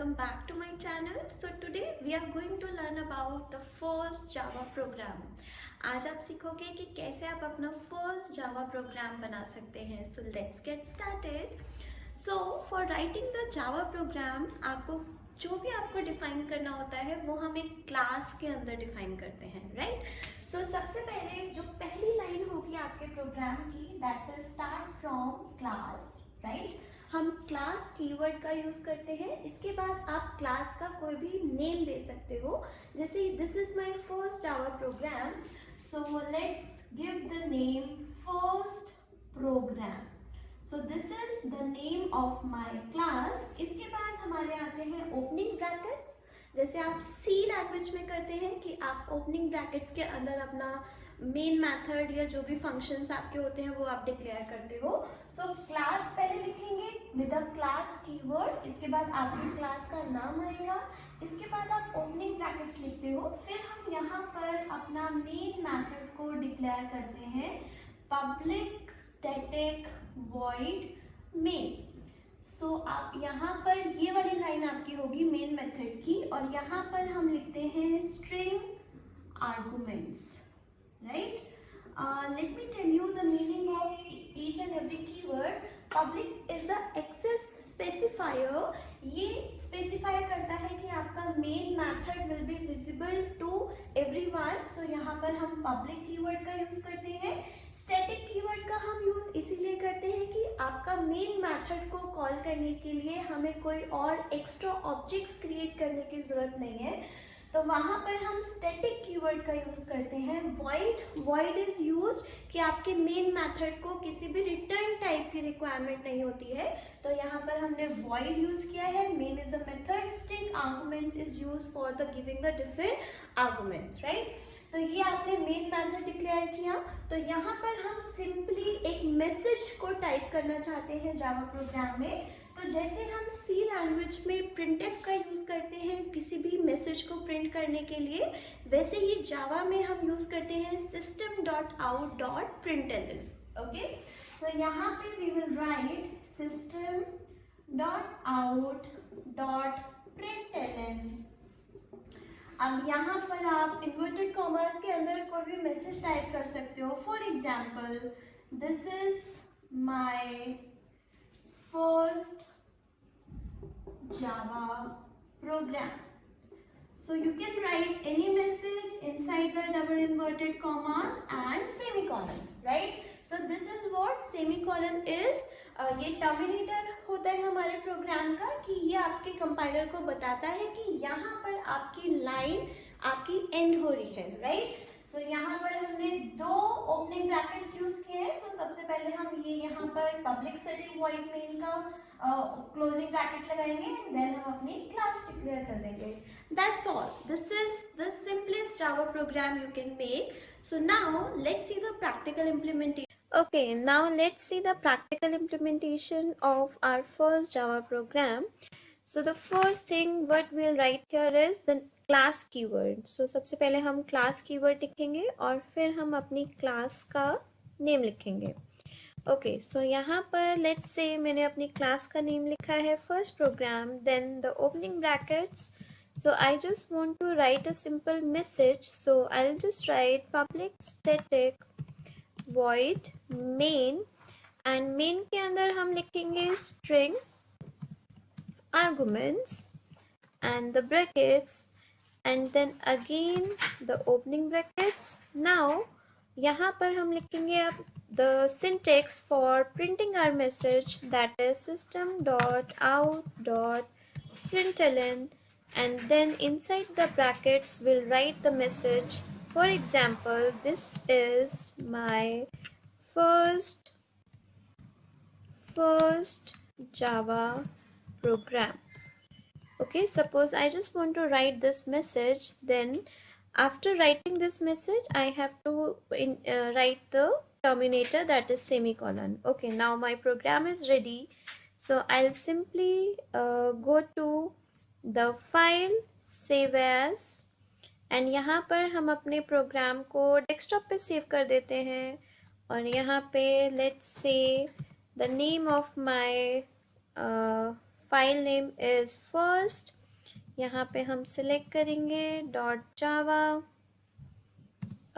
welcome back to my channel. So today we are going to learn about the first Java program. आज आप सीखोगे कि कैसे आप अपना first Java program बना सकते हैं. So let's get started. So for writing the Java program, आपको जो भी आपको डिफाइन करना होता है वो हम एक क्लास के अंदर डिफाइन करते हैं, राइट? सो सबसे पहले जो पहली लाइन होगी आपके प्रोग्राम की, that will start from class, right? हम क्लास कीवर्ड का यूज करते हैं. इसके बाद आप क्लास का कोई भी नेम दे सकते हो, जैसे this is my first Java program, so let's give the name first program. So this is the name of my class. इसके बाद हमारे आते हैं ओपनिंग ब्रैकेट्स, जैसे आप सी लैंग्वेज में करते हैं कि आप ओपनिंग ब्रैकेट्स के अंदर अपना मेन मेथड या जो भी फंक्शंस आपके होते हैं वो आप डिक्लेयर करते हो. सो क्लास पहले लिखेंगे विद अ क्लास कीवर्ड, इसके बाद आपकी क्लास का नाम आएगा, इसके बाद आप ओपनिंग ब्रैकेट्स लिखते हो. फिर हम यहाँ पर अपना मेन मेथड को डिक्लेयर करते हैं पब्लिक स्टैटिक वॉइड मेन. सो आप यहाँ पर ये वाली लाइन आपकी होगी मेन मेथड की, और यहाँ पर हम लिखते हैं string arguments, right? Let me tell you the meaning of each and every keyword. Public is the access specifier. ये specify करता है कि आपका main method will be visible to everyone. So यहाँ पर हम public keyword का use करते हैं. Static keyword का हम use इसीलिए करते हैं कि आपका main method को call करने के लिए हमें कोई और extra objects create करने की जरूरत नहीं है, तो वहाँ पर हम स्टैटिक कीवर्ड का यूज करते हैं. वॉइड इज यूज कि आपके मेन मेथड को किसी भी रिटर्न टाइप की रिक्वायरमेंट नहीं होती है, तो यहाँ पर हमने वॉइड यूज किया है. Main is a method, string arguments is use for the giving the different arguments, right? तो ये आपने मेन मेथड डिक्लेयर किया. तो यहाँ पर हम सिंपली एक मैसेज को टाइप करना चाहते हैं जावा प्रोग्राम में. तो जैसे हम सी लैंग्वेज में प्रिंटफ का यूज करते हैं किसी भी मैसेज को प्रिंट करने के लिए, वैसे ही जावा में हम यूज करते हैं system.out.println. ओके, सो यहाँ पे वी विल राइट system.out.println. अब यहाँ पर आप इन्वर्टेड कॉमर्स के अंदर कोई भी मैसेज टाइप कर सकते हो. For example, this is my first Java program. So you can write any message inside the double inverted commas and semicolon, right? So this is what semicolon is. ये terminator होता है हमारे programme का, कि ये आपके कंपाइलर को बताता है कि यहाँ पर आपकी लाइन आपकी एंड हो रही है, राइट? सो यहाँ पर हमने दो ओपनिंग ब्रैकेट्स यूज किए हैं. सो सबसे पहले हम ये यहाँ पर पब्लिक स्टैटिक वॉइड मेन का क्लोजिंग ब्रैकेट लगाएंगे, देन हम अपनी क्लास डिक्लेयर कर देंगे. That's all. This is the simplest Java program you can make. So now let's see the practical implementation. Okay, now let's see the practical implementation of our first Java program. So the first thing what we'll write here is the class keyword. So सबसे पहले हम class keyword लिखेंगे और फिर हम अपनी class का name लिखेंगे. Okay, so यहाँ पर let's say मैंने अपनी class का name लिखा है first program, then the opening brackets. So I just want to write a simple message, so I'll just write public static void main, and main के अंदर हम लिखेंगे string arguments and the brackets, and then again the opening brackets. Now यहाँ पर हम लिखेंगे अब the syntax for printing our message, that is system.out.println, and then inside the brackets we'll write the message. For example, this is my first Java program. Okay, suppose I just want to write this message, then after writing this message I have to write the terminator, that is semicolon. Okay, now my program is ready, so I'll simply go to the file, save as, and यहाँ पर हम अपने programme को desktop पे save कर देते हैं. और यहाँ पे let's say the name of my file name is first. यहाँ पे हम सिलेक्ट करेंगे .java।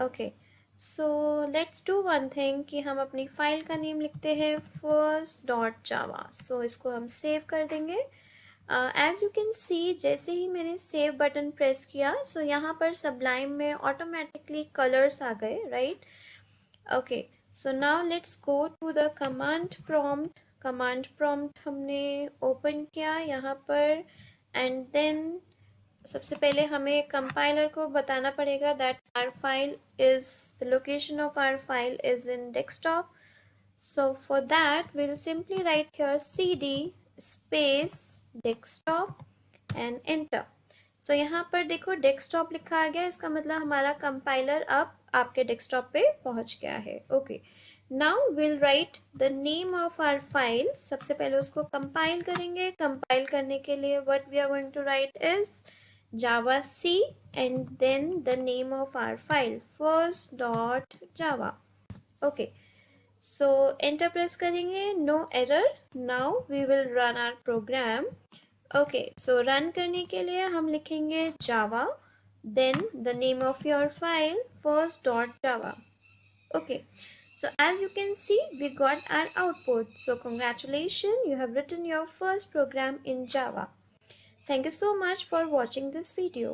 Okay, so let's do one thing कि हम अपनी फाइल का नेम लिखते हैं first.java। सो इसको हम सेव कर देंगे। एज यू कैन सी, जैसे ही मैंने सेव बटन प्रेस किया, सो यहाँ पर सबलाइम में ऑटोमेटिकली कलर्स आ गए, right? Okay, so now let's go to the command prompt. Command prompt हमने ओपन किया यहाँ पर, एंड देन सबसे पहले हमें कंपाइलर को बताना पड़ेगा that our file is, the location of our file is in desktop. So for that we will simply write here cd space desktop and enter. So यहाँ पर देखो डेस्कटॉप लिखा आ गया, इसका मतलब हमारा कंपाइलर अब आपके डेस्कटॉप पे पहुंच गया है। Okay, now will write the name of our file. सबसे पहले उसको कंपाइल करेंगे। कंपाइल करने के लिए what we are going to write is javac and then the name of our file first.java। okay, so enter press करेंगे, no error। now we will run our program। okay, so run करने के लिए हम लिखेंगे java then the name of your file first.java। okay, so as you can see we got our output। so congratulations, you have written your first program in java। Thank you so much for watching this video।